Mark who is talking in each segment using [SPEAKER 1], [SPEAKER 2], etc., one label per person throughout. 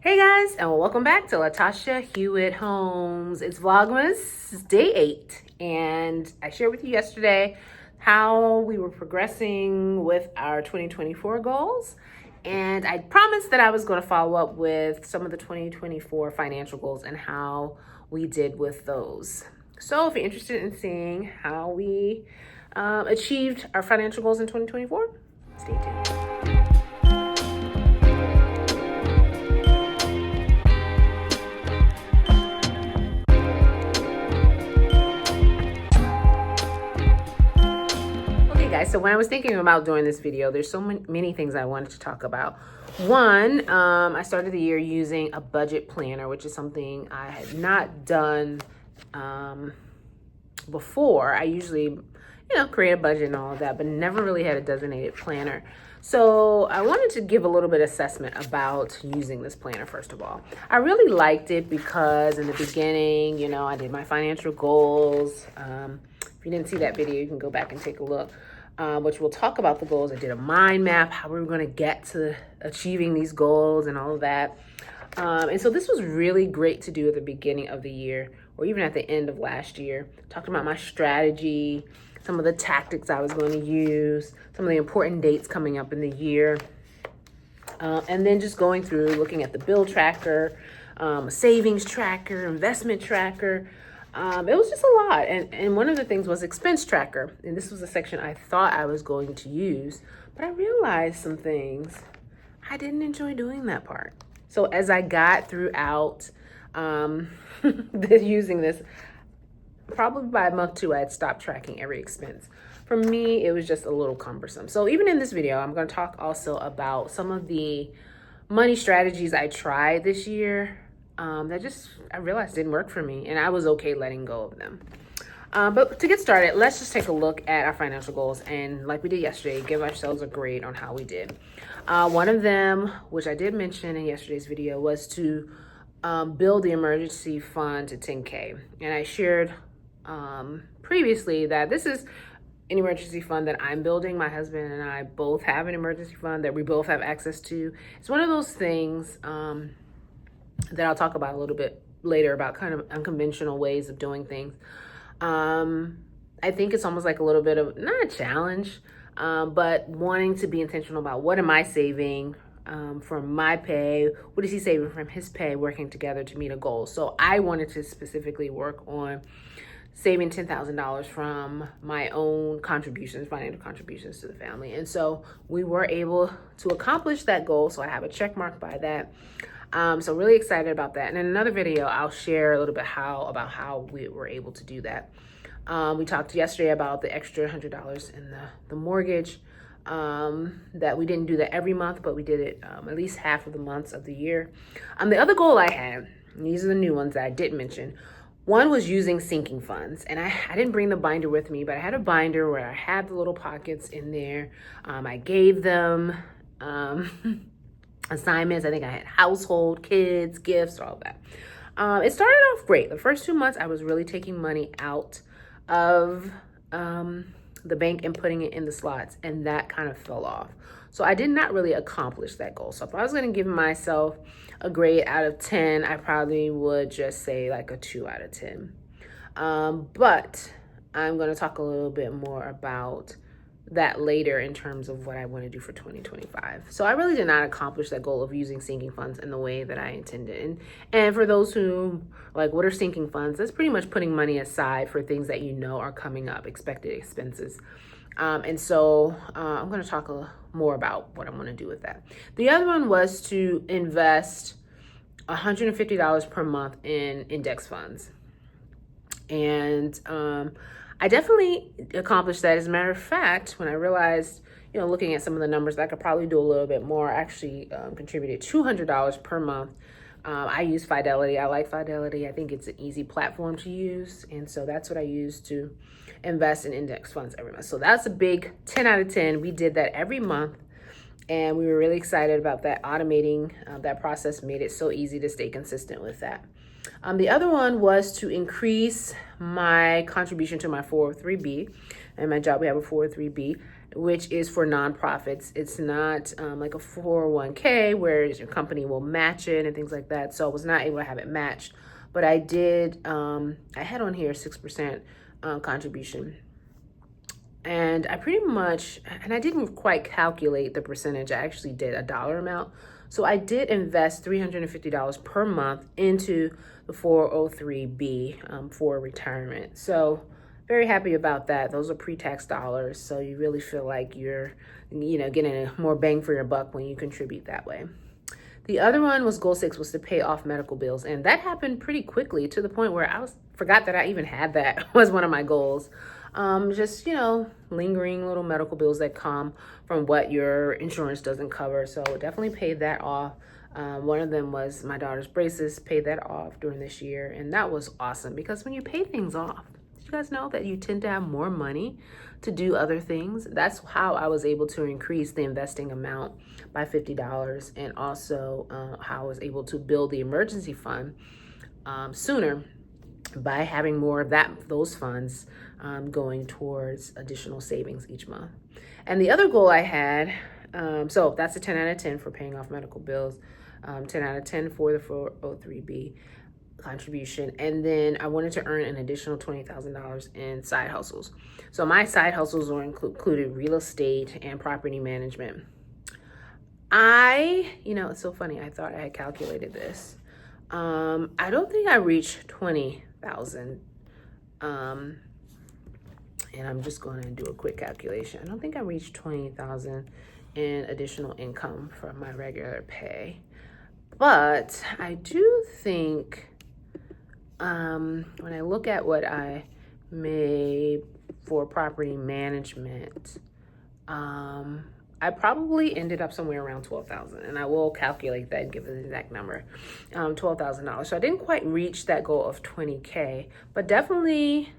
[SPEAKER 1] Hey guys, and welcome back to Latasha Hewitt Homes. It's Vlogmas, it's day 8, and I shared with you yesterday how we were progressing with our 2024 goals, and I promised that I was going to follow up with some of the 2024 financial goals and how we did with those. So if you're interested in seeing how we achieved our financial goals in 2024, stay tuned. Guys, so when I was thinking about doing this video, there's so many things I wanted to talk about. One, I started the year using a budget planner, which is something I had not done before. I usually, create a budget and all of that, but never really had a designated planner. So I wanted to give a little bit of assessment about using this planner, first of all. I really liked it because in the beginning, I did my financial goals. If you didn't see that video, you can go back and take a look. Which we'll talk about the goals. I did a mind map, how we were going to get to achieving these goals and all of that. And so this was really great to do at the beginning of the year or even at the end of last year. Talking about my strategy, some of the tactics I was going to use, some of the important dates coming up in the year. And then just going through, looking at the bill tracker, savings tracker, investment tracker. It was just a lot. And one of the things was expense tracker. And this was a section I thought I was going to use, but I realized some things. I didn't enjoy doing that part. So as I got throughout using this, probably by month 2, I had stopped tracking every expense. For me, it was just a little cumbersome. So even in this video, I'm going to talk also about some of the money strategies I tried this year. I realized didn't work for me, and I was okay letting go of them. But to get started, let's just take a look at our financial goals, and like we did yesterday, give ourselves a grade on how we did. One of them, which I did mention in yesterday's video, was to build the emergency fund to 10K. And I shared previously that this is an emergency fund that I'm building. My husband and I both have an emergency fund that we both have access to. It's one of those things that I'll talk about a little bit later about kind of unconventional ways of doing things. I think it's almost like a little bit of, not a challenge, but wanting to be intentional about what am I saving from my pay? What is he saving from his pay, working together to meet a goal? So I wanted to specifically work on saving $10,000 from my own contributions, financial contributions to the family. And so we were able to accomplish that goal. So I have a check mark by that. So really excited about that. And in another video, I'll share a little bit about how we were able to do that. We talked yesterday about the extra $100 in the mortgage, that we didn't do that every month, but we did it at least half of the months of the year. The other goal I had, and these are the new ones that I didn't mention. One was using sinking funds, and I didn't bring the binder with me, but I had a binder where I had the little pockets in there. I gave them assignments. I think I had household, kids, gifts, all of that. It started off great. The first 2 months, I was really taking money out of the bank and putting it in the slots, and that kind of fell off. So I did not really accomplish that goal. So if I was going to give myself a grade out of 10, I probably would just say like a 2 out of 10. But I'm going to talk a little bit more about that later in terms of what I want to do for 2025. So I really did not accomplish that goal of using sinking funds in the way that I intended. And for those who like, what are sinking funds? That's pretty much putting money aside for things that are coming up, expected expenses. And so I'm going to talk more about what I'm going to do with that. The other one was to invest $150 per month in index funds. And I definitely accomplished that. As a matter of fact, when I realized, looking at some of the numbers, that I could probably do a little bit more, I actually contributed $200 per month. I use Fidelity. I like Fidelity. I think it's an easy platform to use. And so that's what I use to invest in index funds every month. So that's a big 10 out of 10. We did that every month. And we were really excited about that. Automating that process made it so easy to stay consistent with that. The other one was to increase my contribution to my 403B. And my job, we have a 403B. which is for nonprofits. It's not like a 401k where your company will match it and things like that. So I was not able to have it matched, but I did, I had on here 6% contribution. And I pretty much, and I didn't quite calculate the percentage. I actually did a dollar amount. So I did invest $350 per month into the 403B for retirement. So very happy about that. Those are pre-tax dollars. So you really feel like you're, getting a more bang for your buck when you contribute that way. The other one was goal 6, was to pay off medical bills. And that happened pretty quickly, to the point where forgot that I even had that was one of my goals. Just, lingering little medical bills that come from what your insurance doesn't cover. So definitely paid that off. One of them was my daughter's braces, paid that off during this year. And that was awesome, because when you pay things off, did you guys know that you tend to have more money to do other things? That's how I was able to increase the investing amount by $50, and also how I was able to build the emergency fund sooner, by having more of those funds going towards additional savings each month. And the other goal I had, so that's a 10 out of 10 for paying off medical bills, 10 out of 10 for the 403B contribution. And then I wanted to earn an additional $20,000 in side hustles. So my side hustles were included real estate and property management. It's so funny. I thought I had calculated this. I don't think I reached 20,000. And I'm just going to do a quick calculation. I don't think I reached 20,000 in additional income from my regular pay. But I do think, when I look at what I made for property management, I probably ended up somewhere around 12,000, and I will calculate that and give the exact number, $12,000. So I didn't quite reach that goal of 20K, but definitely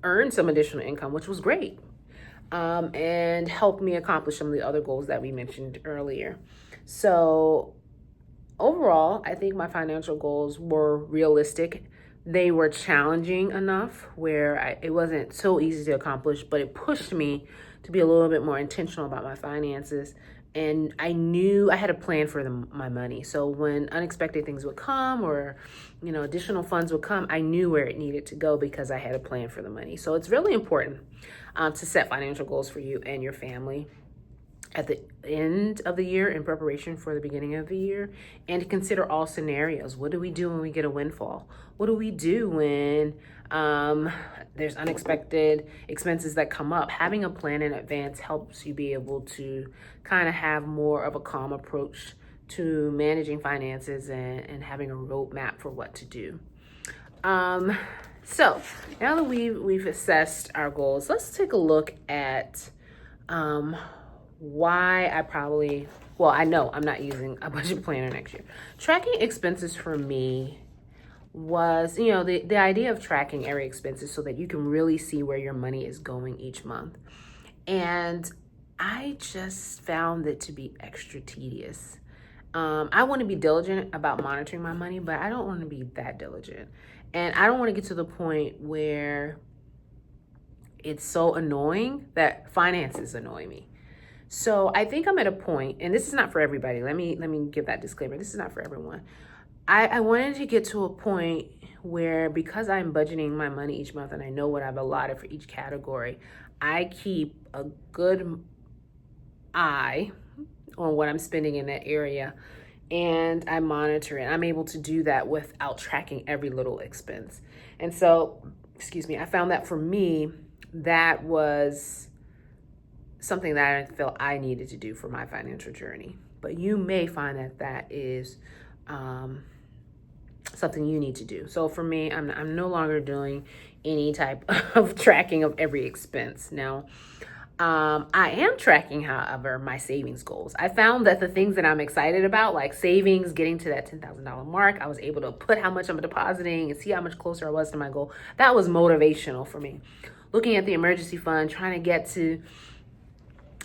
[SPEAKER 1] earned some additional income, which was great, and helped me accomplish some of the other goals that we mentioned earlier. So overall, I think my financial goals were realistic. They were challenging enough where it wasn't so easy to accomplish, but it pushed me to be a little bit more intentional about my finances. And I knew I had a plan for my money. So when unexpected things would come, or, additional funds would come, I knew where it needed to go because I had a plan for the money. So it's really important to set financial goals for you and your family at the end of the year in preparation for the beginning of the year, and to consider all scenarios. What do we do when we get a windfall? What do we do when there's unexpected expenses that come up? Having a plan in advance helps you be able to kind of have more of a calm approach to managing finances, and having a roadmap for what to do. So now that we've assessed our goals, let's take a look at why I know I'm not using a budget planner next year. Tracking expenses for me was, the idea of tracking every expenses so that you can really see where your money is going each month. And I just found it to be extra tedious. I want to be diligent about monitoring my money, but I don't want to be that diligent. And I don't want to get to the point where it's so annoying that finances annoy me. So I think I'm at a point, and this is not for everybody. Let me give that disclaimer. This is not for everyone. I wanted to get to a point where, because I'm budgeting my money each month and I know what I've allotted for each category, I keep a good eye on what I'm spending in that area, and I monitor it. I'm able to do that without tracking every little expense. And so, I found that for me, that was something that I felt I needed to do for my financial journey. But you may find that is something you need to do. So for me, I'm no longer doing any type of tracking of every expense. Now, I am tracking, however, my savings goals. I found that the things that I'm excited about, like savings, getting to that $10,000 mark, I was able to put how much I'm depositing and see how much closer I was to my goal. That was motivational for me. Looking at the emergency fund, trying to get to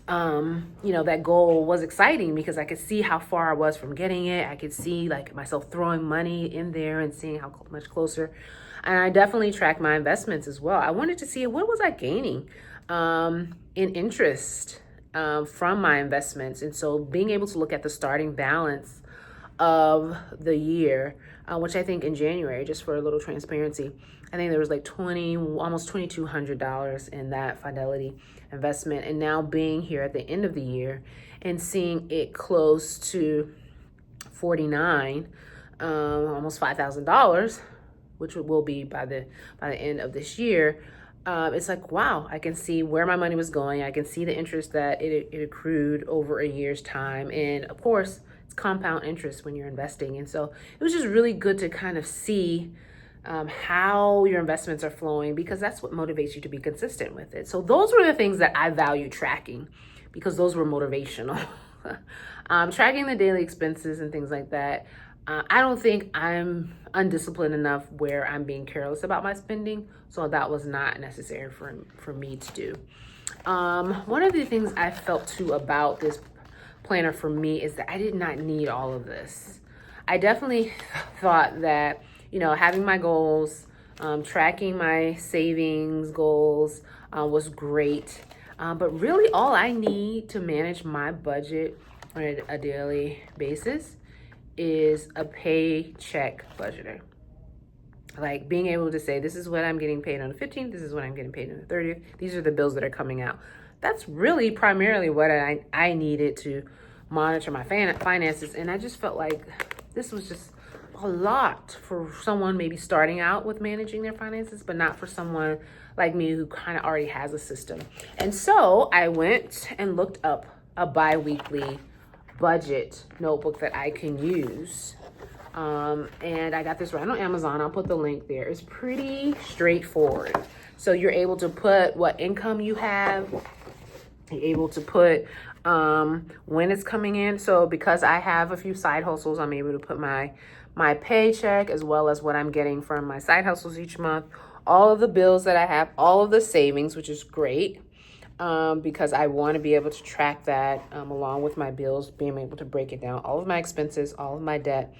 [SPEAKER 1] that goal was exciting because I could see how far I was from getting it. I could see like myself throwing money in there and seeing how much closer And I definitely track my investments as well. I wanted to see what was I gaining in interest from my investments. And so being able to look at the starting balance of the year, which I think in January, just for a little transparency, I think there was like almost $2,200 in that Fidelity investment. And now being here at the end of the year and seeing it close to 49, almost $5,000, which will be by the end of this year. It's like, wow, I can see where my money was going. I can see the interest that it accrued over a year's time. And of course, it's compound interest when you're investing. And so it was just really good to kind of see how your investments are flowing, because that's what motivates you to be consistent with it. So those were the things that I value tracking, because those were motivational. Tracking the daily expenses and things like that. I don't think I'm undisciplined enough where I'm being careless about my spending. So that was not necessary for me to do. One of the things I felt too about this planner for me is that I did not need all of this. I definitely thought that, having my goals, tracking my savings goals was great. But really all I need to manage my budget on a daily basis is a paycheck budgeter. Like being able to say, this is what I'm getting paid on the 15th, this is what I'm getting paid on the 30th, these are the bills that are coming out. That's really primarily what I needed to monitor my finances. And I just felt like this was just a lot for someone maybe starting out with managing their finances, but not for someone like me who kind of already has a system. And so I went and looked up a bi-weekly budget notebook that I can use. And I got this right on Amazon. I'll put the link there. It's pretty straightforward. So you're able to put what income you have. You're able to put when it's coming in. So because I have a few side hustles, I'm able to put my paycheck as well as what I'm getting from my side hustles each month, all of the bills that I have, all of the savings, which is great. Because I want to be able to track that along with my bills, being able to break it down, all of my expenses, all of my debt,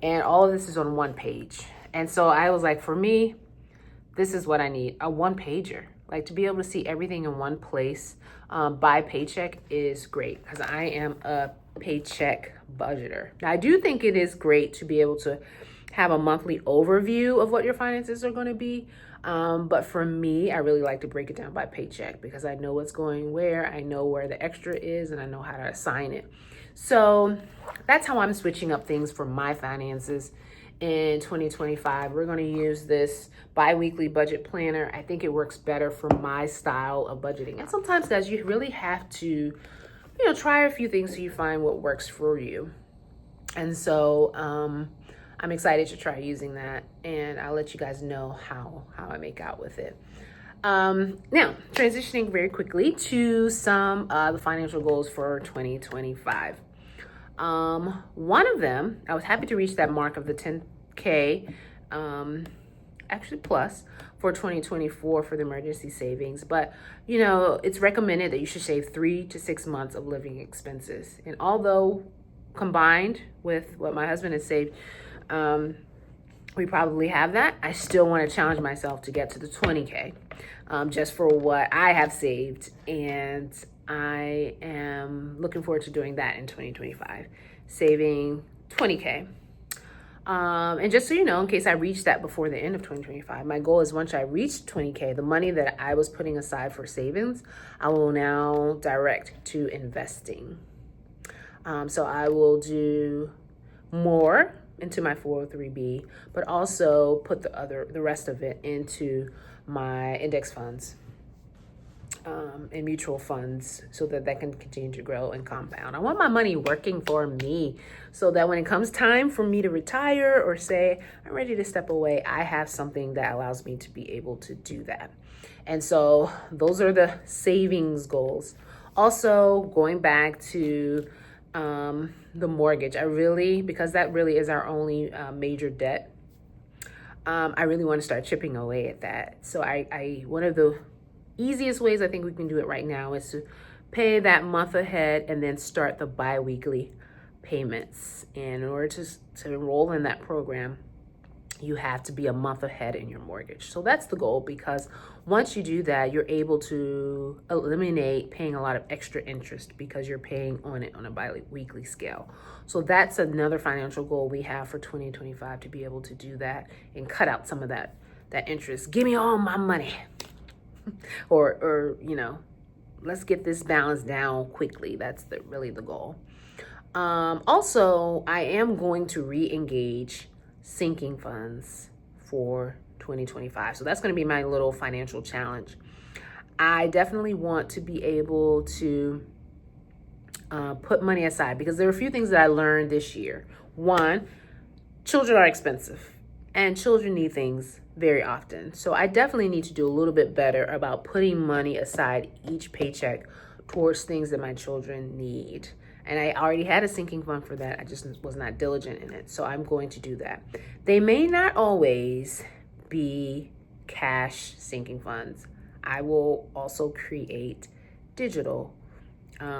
[SPEAKER 1] and all of this is on one page. And so I was like, for me, this is what I need, a one pager. Like to be able to see everything in one place by paycheck is great, because I am a paycheck budgeter. Now, I do think it is great to be able to have a monthly overview of what your finances are going to be. But for me, I really like to break it down by paycheck, because I know what's going where, I know where the extra is, and I know how to assign it. So that's how I'm switching up things for my finances in 2025. We're going to use this bi-weekly budget planner. I think it works better for my style of budgeting. And sometimes, guys, you really have to, try a few things so you find what works for you. And so, I'm excited to try using that, and I'll let you guys know how I make out with it. Now, transitioning very quickly to some of the financial goals for 2025. One of them, I was happy to reach that mark of the 10K, actually plus, for 2024 for the emergency savings. But, it's recommended that you should save 3 to 6 months of living expenses. And although combined with what my husband has saved, we probably have that, I still want to challenge myself to get to the 20K, just for what I have saved. And I am looking forward to doing that in 2025, saving 20K. And just so you know, in case I reach that before the end of 2025, my goal is once I reach 20K, the money that I was putting aside for savings, I will now direct to investing. So I will do more into my 403b, but also put the rest of it into my index funds and mutual funds, so that can continue to grow and compound. I want my money working for me, so that when it comes time for me to retire or say I'm ready to step away, I have something that allows me to be able to do that. And so those are the savings goals. Also, going back to the mortgage, because that really is our only major debt, I really want to start chipping away at that. So I one of the easiest ways I think we can do it right now is to pay that month ahead and then start the bi-weekly payments. And in order to enroll in that program, you have to be a month ahead in your mortgage. So that's the goal, because once you do that, you're able to eliminate paying a lot of extra interest because you're paying on it on a bi-weekly scale. So that's another financial goal we have for 2025, to be able to do that and cut out some of that interest. Give me all my money. or let's get this balance down quickly. That's really the goal. Also, I am going to re-engage sinking funds for 2025. So that's going to be my little financial challenge. I definitely want to be able to put money aside, because there are a few things that I learned this year. One, children are expensive and children need things very often. So I definitely need to do a little bit better about putting money aside each paycheck towards things that my children need. And I already had a sinking fund for that. I just was not diligent in it. So I'm going to do that. They may not always be cash sinking funds. I will also create digital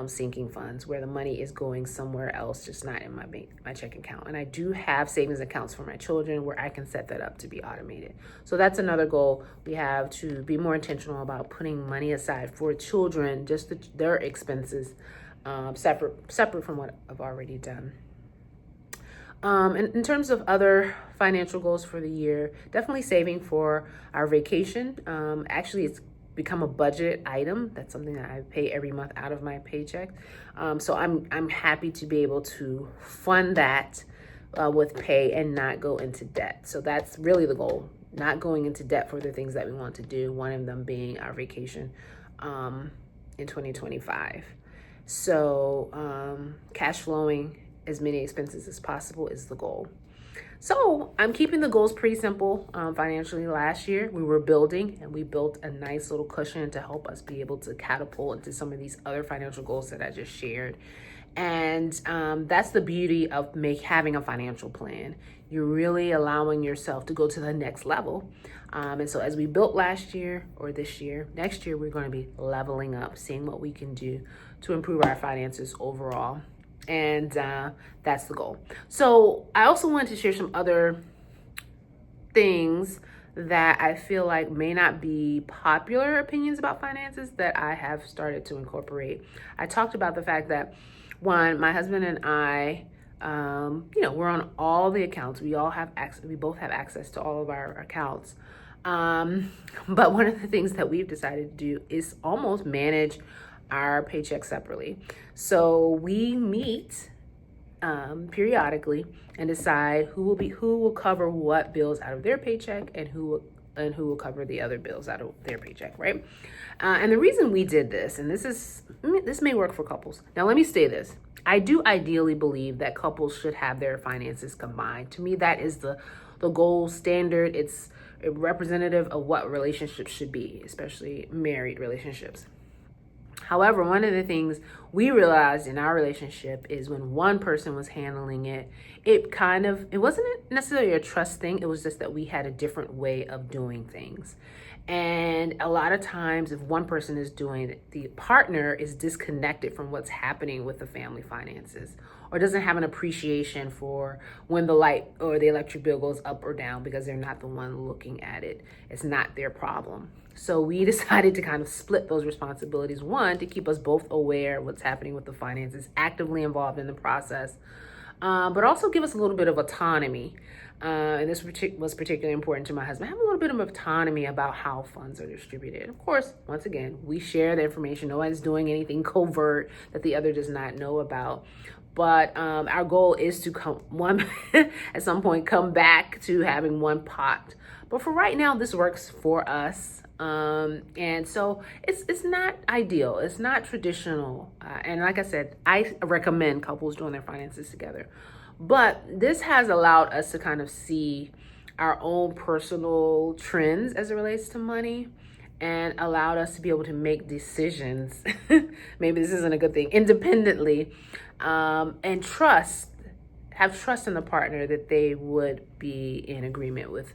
[SPEAKER 1] sinking funds where the money is going somewhere else, just not in my checking account. And I do have savings accounts for my children where I can set that up to be automated. So that's another goal. We have to be more intentional about putting money aside for children, just their expenses, separate from what I've already done. And in terms of other financial goals for the year, definitely saving for our vacation. Actually, it's become a budget item. That's something that I pay every month out of my paycheck. So I'm happy to be able to fund that with pay and not go into debt. So that's really the goal, not going into debt for the things that we want to do, one of them being our vacation in 2025. So cash flowing as many expenses as possible is the goal. So I'm keeping the goals pretty simple financially. Last year, we were building, and we built a nice little cushion to help us be able to catapult into some of these other financial goals that I just shared. And that's the beauty of having a financial plan. You're really allowing yourself to go to the next level. And so as we built last year or this year, next year, we're going to be leveling up, seeing what we can do to improve our finances overall. And that's the goal. So I also wanted to share some other things that I feel like may not be popular opinions about finances that I have started to incorporate. I talked about the fact that, one, my husband and I, we're on all the accounts. We all have access. We both have access to all of our accounts. But one of the things that we've decided to do is almost manage our paychecks separately. So we meet periodically and decide who will cover what bills out of their paycheck and who will cover the other bills out of their paycheck, right? And the reason we did this, and this may work for couples. Now, let me say this. I do ideally believe that couples should have their finances combined. To me, that is the gold standard. It's a representative of what relationships should be, especially married relationships. However, one of the things we realized in our relationship is when one person was handling it, it wasn't necessarily a trust thing. It was just that we had a different way of doing things. And a lot of times, if one person is doing it, the partner is disconnected from what's happening with the family finances, or doesn't have an appreciation for when the light or the electric bill goes up or down because they're not the one looking at it. It's not their problem. So we decided to kind of split those responsibilities. One, to keep us both aware of what's happening with the finances, actively involved in the process, but also give us a little bit of autonomy. And this was particularly important to my husband. Have a little bit of autonomy about how funds are distributed. Of course, once again, we share the information. No one's doing anything covert that the other does not know about. But our goal is to at some point come back to having one pot. But for right now, this works for us. And so it's not ideal. It's not traditional. And like I said, I recommend couples doing their finances together. But this has allowed us to kind of see our own personal trends as it relates to money, and allowed us to be able to make decisions. Maybe this isn't a good thing, independently, and have trust in the partner that they would be in agreement with